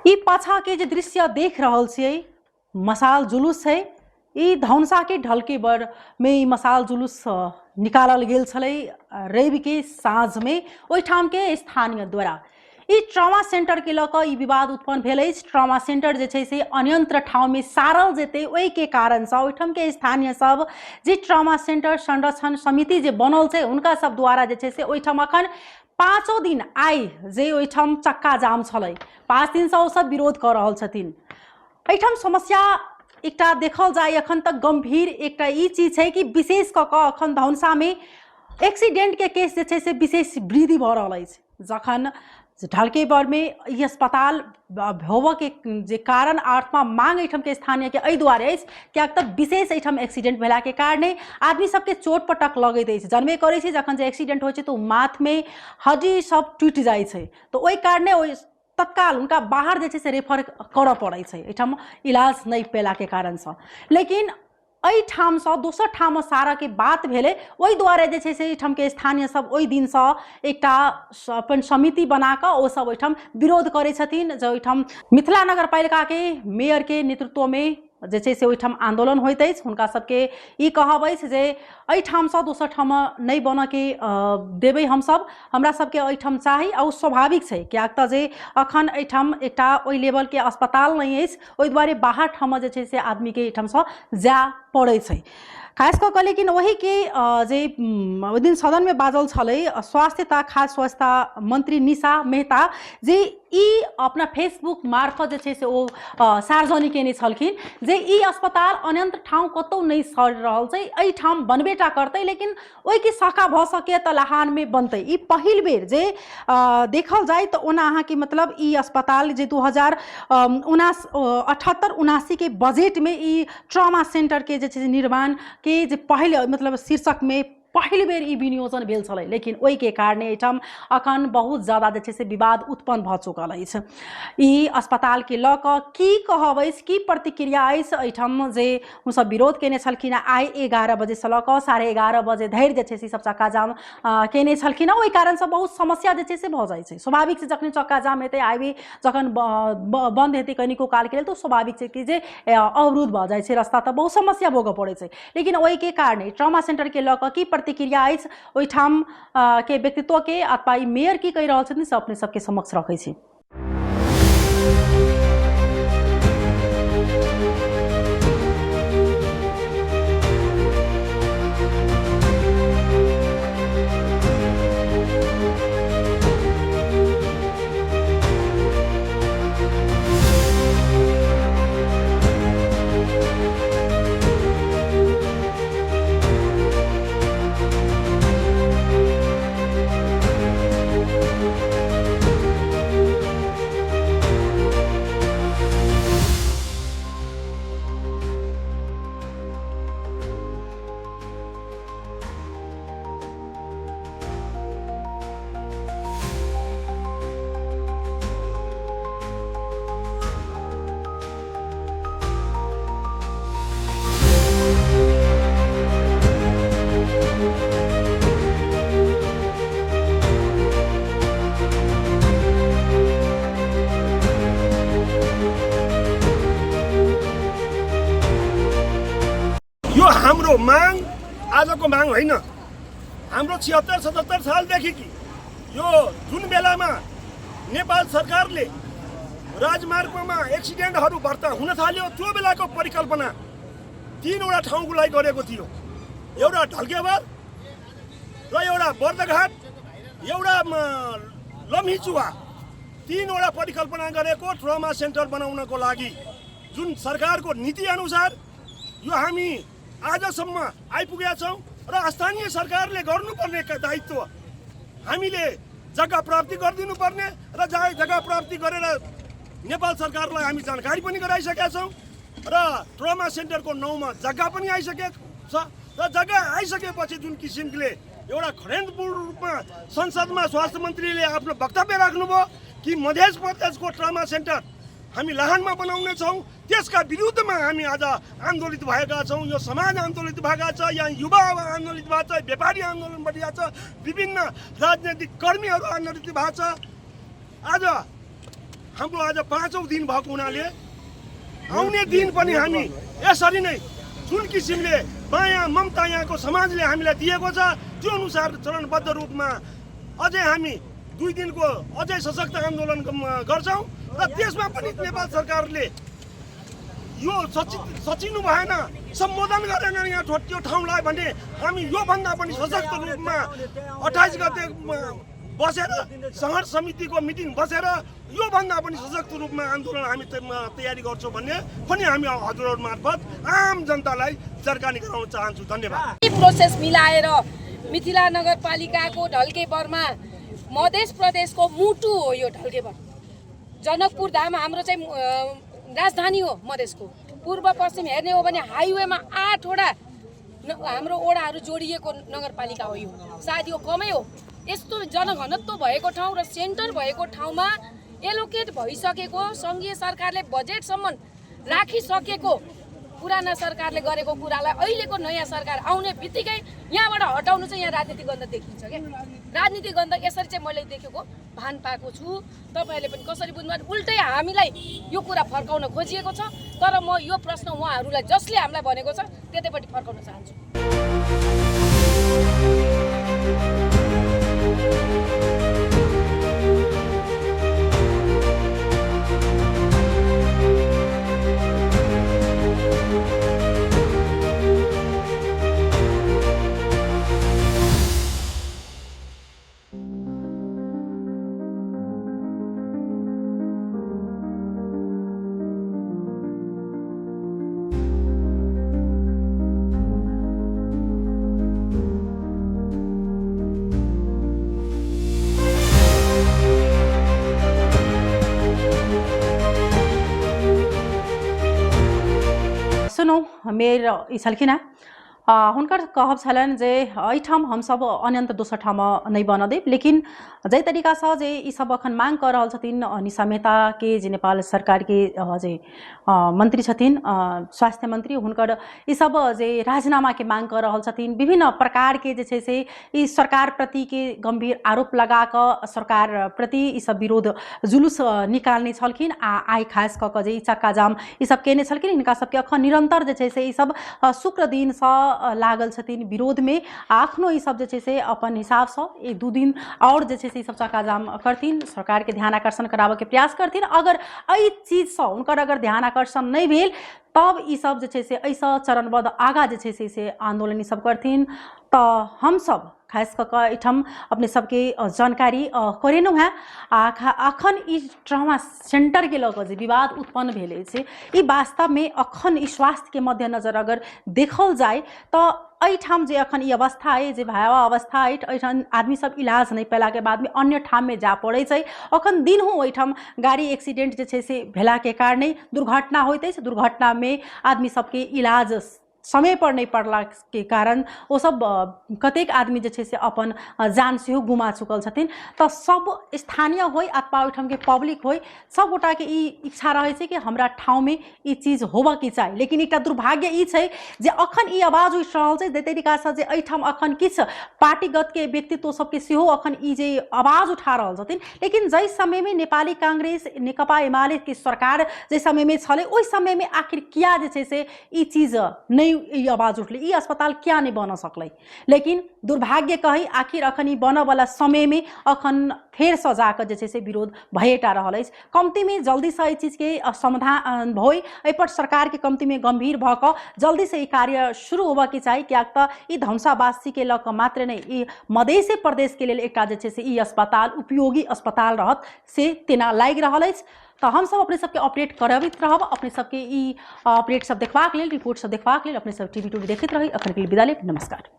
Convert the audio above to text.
ये पाछा के जो दृश्य देख रहल छियै मसाल जुलूस है। ई धौनसा के ढलके बर में ई मसाल जुलूस निकालल गेल छलै रवि के साँझ में ओहिठाम के स्थानीय द्वारा। ई ट्रॉमा सेंटर के लक ई विवाद उत्पन्न भेल अछि। ट्रॉमा सेंटर जे छै से अन्यंत्र ठाव में सारल जेते ओहि के कारण से ओहिठाम के स्थानीय सब जे ट्रॉमा सेंटर संरक्षण समिति जे बनल छै उनका सब द्वारा जे छै से ओहिठाम अखन 5 दिन आई जे ओहिठाम चक्का जाम छलै 5 दिन से ओ सब विरोध कर रहल छथिन। एहिठाम समस्या एकटा देखल जाए अखन तक गंभीर एकटा ई चीज है कि विशेष क के अखन धौनसा में एक्सीडेंट के केस जे छै से विशेष वृद्धि भ रहल अछि। जखन ढलकेबर में ई अस्पताल होबऽ के जे कारण आत्मा मांग एहिठाम के स्थानीय के एहि दुआरे अछि कियाक तऽ विशेष एहिठाम एक्सीडेंट भेला के कारणे आदमी सबके चोट पटक लगैत अछि। जनबे करै छै जखन जे एक्सीडेंट होइ छै तऽ माथ में हड्डी सब टूटि जाइ छै तऽ ओहि कारणे ओहि तत्काल उनका बाहर जे छै से रेफर करऽ पड़ै छै एहिठाम इलाज नहीं पेला के कारण से। लेकिन एहिठाम से दोसर ठाम सारा के बात भेले ओहि दुआरे जे छै से एहिठाम के स्थानीय सब ओहि दिन से एकटा अपन समिति बना कऽ ओ सब ओहिठाम विरोध करै छथिन। जे ओहिठाम मिथिला नगरपालिका के मेयर के नेतृत्व में जे छै से ओहिठाम आंदोलन होइत अछि। हुनका सबके ई कहब अछि जे एहिठाम से दोसर ठाम नहीं बन के देबै हमसब, हमरा सबके एहिठाम चाही। और स्वाभाविक छै कियाक तऽ जे अखन एहिठाम एकटा ओहि लेवल के अस्पताल नहीं अछि ओहि दुआरे बाहर ठाम जे छै से आदमी के एहिठाम से जाय पड़ै छै खास कऽ के। लेकिन वही के जे ओहि दिन सदन में बाजल छलै स्वास्थ्य तथा खाद्य सुरक्षा मंत्री निशा मेहता जे ई अपना फेसबुक मार्फत जे छै से ओ सार्वजनिक केने छलखिन जे ई अस्पताल अन्यंत्र ठाव कतौ नहीं सड़ रहल छै, एहिठाम बनबेटा करतै लेकिन ओहि के शाखा भ सके तऽ लहान में बनतै। ई पहिल बेर जे देखल जाए तऽ ओना अहाँ के मतलब ई अस्पताल जे 2078-79 के बजट में ई ट्रॉमा सेंटर के जे छै से निर्माण के जे पहले मतलब शीर्षक में पहिल बेर ई विनियोजन भेल छलै। लेकिन ओहि के कारणे एहिठाम अखन बहुत ज्यादा जे छै से विवाद उत्पन्न भ चुकल अछि। ई अस्पताल के लऽ कऽ की कहब अछि, की प्रतिक्रिया अछि एहिठाम जे हमसब विरोध केने छलखिन आइ 11 बजे से लऽ कऽ 11:30 बजे धरि जे छै से सब चक्का जाम केने छलखिन। ओहि कारण से बहुत समस्या जे छै से भऽ जाइ छै। स्वाभाविक छै जखन चक्का जाम हेतै हाईवे जखन बंद हेतै कनिको काल के लेल तो स्वाभाविक छै कि जे अवरुद्ध भऽ जाइ छै रास्ता, तऽ बहुत समस्या भोगऽ पड़ै छै। लेकिन ओहि के कारणे ट्रॉमा सेंटर के लऽ कऽ की प्रतिक्रिया अछि ओहिठाम के व्यक्तित्व के अथवा ई मेयर की कहि रहल छथिन से अपने सबके समक्ष रखै छी। हाम्रो मांग आजको मांग होइन। हाम्रो 76-77 सालदेखि कि यो जुन बेलामा नेपाल सरकारले राजमार्गमा एक्सिडेन्टहरू बढ्ता हुन थाल्यो त्यो बेलाको परिकल्पना 3वटा ठाउँको लागि गरेको थियो। एउटा ढल्केबर र एउटा बर्दघाट एउटा लम्हीचुवा 3वटा परिकल्पना गरेको ट्रॉमा सेन्टर बनाउनको लागि जुन सरकारको नीति अनुसार यो हामी आजसम्म आइपुगेका छौं र स्थानीय सरकारले गर्नुपर्ने दायित्व हामीले जग्गा प्राप्ति गरिदिनु पर्ने र जग्गा प्राप्ति गरेर नेपाल सरकारलाई हामी जानकारी पनि गराइसकेका छौं र ट्रॉमा सेन्टरको नाउँमा जग्गा पनि आइसकेको छ र जग्गा आइसकेपछि जुन किसिमले एउटा खडेनपूर्ण रूपमा संसदमा स्वास्थ्य मन्त्रीले आफ्नो वक्तव्य राख्नुभयो कि मध्य प्रदेशको ट्रॉमा सेन्टर हामी लहानमा बनाउने छौं त्यसका विरुद्धमा हामी आज आन्दोलित भएका छौं। यो समाज आन्दोलित भएका छ, यहाँ युवा आन्दोलित भएको छ, व्यापारी आन्दोलन भइरहेको छ, विभिन्न राजनीतिक कर्मीहरू आन्दोलित भएको छ। आज हाम्रो आज 5औं दिन भएको हुनाले आउने दिन पनि हामी यसरी नै जुन किसिमले माया ममता यहाँको समाजले हामीलाई दिएको छ त्यो अनुसार चरणबद्ध रूपमा अझै हामी 2 दिनको अझै सशक्त आन्दोलन गर्छौं र त्यसमा पनि नेपाल सरकारले यो सचिनु भएन, सम्बोधन गरेन यहाँ त्यो ठाउँलाई भने हामी यो भन्दा पनि सशक्त रूपमा 28 गते बसेर संघर्ष समितिको मिटिङ बसेर यो भन्दा पनि सशक्त रूपमा आन्दोलन हामी तयारी गर्छौं भन्ने पनि हामी हजुरहरु मार्फत आम जनतालाई जानकारी गराउन चाहन्छु। धन्यवाद। प्रोसेस मिलाएर मिथिला नगरपालिकाको ढल्केबरमा मध्य प्रदेशको मुटु हो यो ढल्केबर। जनकपुर धाम हाम्रो चाहिँ राजधानी हो मधेसको। पूर्व पश्चिम हेर्ने हो भने हाइवेमा 8 वटा हाम्रो ओडाहरू जोडिएको नगरपालिका हो यो। सायद यो कमै हो। यस्तो जनघनत्व भएको ठाउँ र सेन्टर भएको ठाउँमा एलोकेट भइसकेको संघीय सरकारले बजेटसम्म राखिसकेको पुराना सरकारले गरेको कुरालाई अहिलेको नयाँ सरकार आउने बित्तिकै यहाँबाट हटाउनु चाहिँ यहाँ राजनीतिक गन्ध देखिन्छ क्या। राजनीतिक गन्ध यसरी चाहिँ मैले देखेको भान पाएको छु। तपाईहरुले पनि कसरी बुझ्नुभयो? उल्टै हामीलाई यो कुरा फर्काउन खोजिएको छ। तर म यो प्रश्न उहाँहरूलाई जसले हामीलाई भनेको छ त्यतैपट्टि फर्काउन चाहन्छु। सुनौ मेर ई छलखिन हुनकर कहब छलन जे एहिठाम हम सब अनंत दोसर ठाम नहीं बन देव, लेकिन जै तरीका से जे ई सब अखन मांग कर रहल छथिन निशा मेहता के जे नेपाल सरकार के जे मंत्री छथिन स्वास्थ्य मंत्री, हुनकर ई सब जे राजीनामा के मांग कर रहल छथिन। विभिन्न प्रकार के जे छै से ई सरकार प्रति के गंभीर आरोप लगा क सरकार प्रति ई सब विरोध जुलूस निकाल्ने छलखिन। आई खास क जे चक्का जाम ई सब केने छलखिन। इनका सबके अखन निरंतर जे छै से ई सब शुक्र दिन से लागल छथिन विरोध में। आखनो ई सब जे छै से अपन हिसाब से 1-2 दिन और जे छै से ई सब चक्का जाम करथिन, सरकार के ध्यान आकर्षण कराबे के प्रयास करथिन। अगर एहि चीज से उनकर अगर ध्यान आकर्षण नहीं भेल तब ई सब जे छै से ऐसा चरणबद्ध आगा जे छै से आंदोलन ई सब करथिन। तो हम सब खास करके एठम अपने सबके जानकारी करेनु है। अखन ई ट्रॉमा सेंटर के लग जे विवाद उत्पन्न भेले छै ई वास्तव में अखन ई स्वास्थ्य के मद्देनजर अगर देखल जाए तो एठाम जे अखन ई अवस्था है जे भयावह अवस्था है, एठाम आदमी सब इलाज नहीं पैला के बाद में अन्य ठाम में जा पड़े छै। अखन दिन हो एठाम गाड़ी एक्सीडेंट जे छै से भेला के कारणे दुर्घटना होइत छै। दुर्घटना में आदमी सबके इलाज समय पर नहीं पड़ला के कारण वो सब कतेक आदमी जे छै से अपन जान से गुमा चुकल छथिन। तो सब स्थानीय होय अथवा ओहिठाम के पब्लिक होय सब गोटा के ई इच्छा रहे छै कि हमरा ठाउँ में ई चीज होबा के चाही। लेकिन एकटा दुर्भाग्य ई छै जे अखन ई आवाज उठ रहल छै जे तरीका से जे एठाम अखन किछ पार्टीगत के व्यक्तित्व सबके सेहो अखन ई जे आवाज उठा रहल छथिन। लेकिन जै समय में नेपाली कांग्रेस नेकपा एमाले के सरकार जे समय में छले ओहि समय में आखिर किया जे छै से ई चीज नहीं ई आवाज उठले, ई अस्पताल क्या नहीं बन सकलै। लेकिन दुर्भाग्य कही आखिर अखन ई बन वाला समय में अखन फेर से जाकर जे छै से विरोध भएटा रहल अछि। कम्ती में जल्दी से ई चीज के समाधान होय, एहि पर सरकार के कम्ती में गंभीर भ क जल्दी से ई कार्य शुरू होबा के चाही। कियाक त ई धनुषावासी के लक मात्र नहीं ई मधेसी प्रदेश के लेल एकटा जे छै से ई अस्पताल उपयोगी अस्पताल रहत से तेना लागि रहल अछि। तो हम सब अपने सबके अपडेट करबित रहब। अपने सबके ई अपडेट सब देखबाक लेल, रिपोर्ट सब देखबाक लेल अपने सब टीवी देखैत रही। अखन के लेल विदा लेब। नमस्कार।